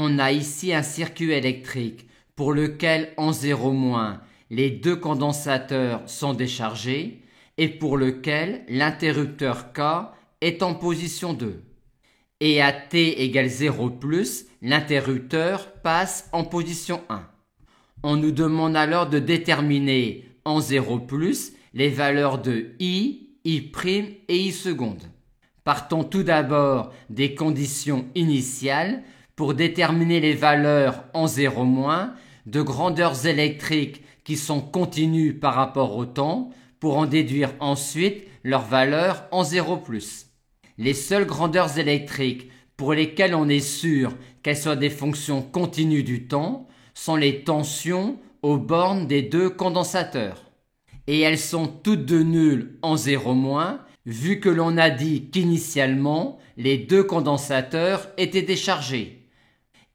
On a ici un circuit électrique pour lequel en 0-, les deux condensateurs sont déchargés et pour lequel l'interrupteur K est en position 2. Et à t égale 0+, l'interrupteur passe en position 1. On nous demande alors de déterminer en 0+, les valeurs de I, I' et I seconde. Partons tout d'abord des conditions initiales pour déterminer les valeurs en 0- de grandeurs électriques qui sont continues par rapport au temps pour en déduire ensuite leurs valeurs en 0+. Les seules grandeurs électriques pour lesquelles on est sûr qu'elles soient des fonctions continues du temps sont les tensions aux bornes des deux condensateurs. Et elles sont toutes deux nulles en 0- vu que l'on a dit qu'initialement les deux condensateurs étaient déchargés.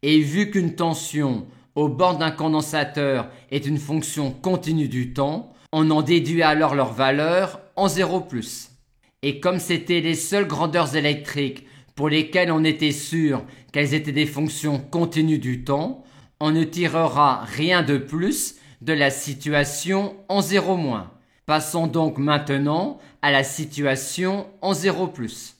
Et vu qu'une tension aux bornes d'un condensateur est une fonction continue du temps, on en déduit alors leur valeur en 0+. Et comme c'était les seules grandeurs électriques pour lesquelles on était sûr qu'elles étaient des fonctions continues du temps, on ne tirera rien de plus de la situation en 0-. Passons donc maintenant à la situation en 0+.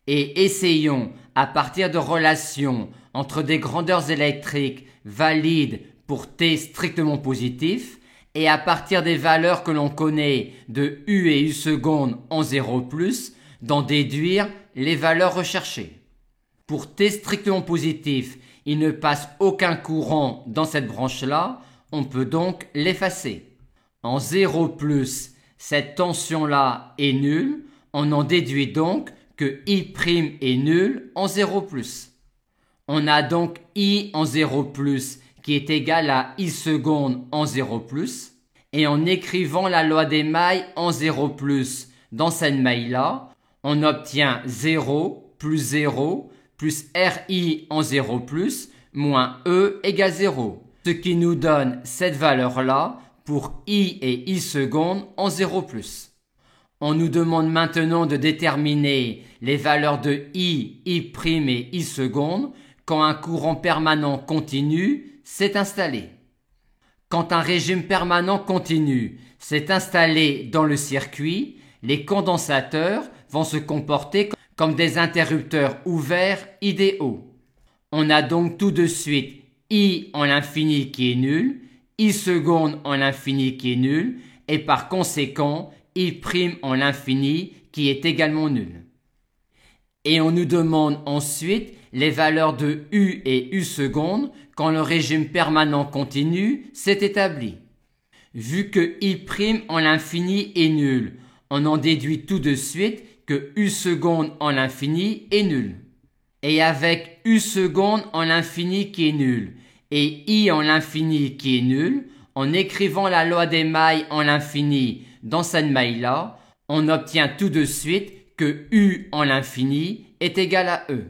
Et essayons, à partir de relations entre des grandeurs électriques valides pour t strictement positif, et à partir des valeurs que l'on connaît de U et U seconde en 0+, d'en déduire les valeurs recherchées. Pour t strictement positif, il ne passe aucun courant dans cette branche-là, on peut donc l'effacer. En 0+, cette tension-là est nulle, on en déduit donc que I' est nul en 0+. On a donc I en 0+, qui est égal à I seconde en 0+, et en écrivant la loi des mailles en 0+, dans cette maille-là, on obtient 0 plus 0 plus RI en 0+, moins E égale 0, ce qui nous donne cette valeur-là pour I et I seconde en 0+. On nous demande maintenant de déterminer les valeurs de I, I' et I seconde quand un courant permanent continu s'est installé. Quand un régime permanent continu s'est installé dans le circuit, les condensateurs vont se comporter comme des interrupteurs ouverts idéaux. On a donc tout de suite I en l'infini qui est nul, I seconde en l'infini qui est nul, et par conséquent I' en l'infini qui est également nul. Et on nous demande ensuite les valeurs de U et U seconde quand le régime permanent continu s'est établi. Vu que I' en l'infini est nul, on en déduit tout de suite que U seconde en l'infini est nul. Et avec U seconde en l'infini qui est nul et I en l'infini qui est nul, en écrivant la loi des mailles en l'infini dans cette maille-là, on obtient tout de suite que U en l'infini est égal à E.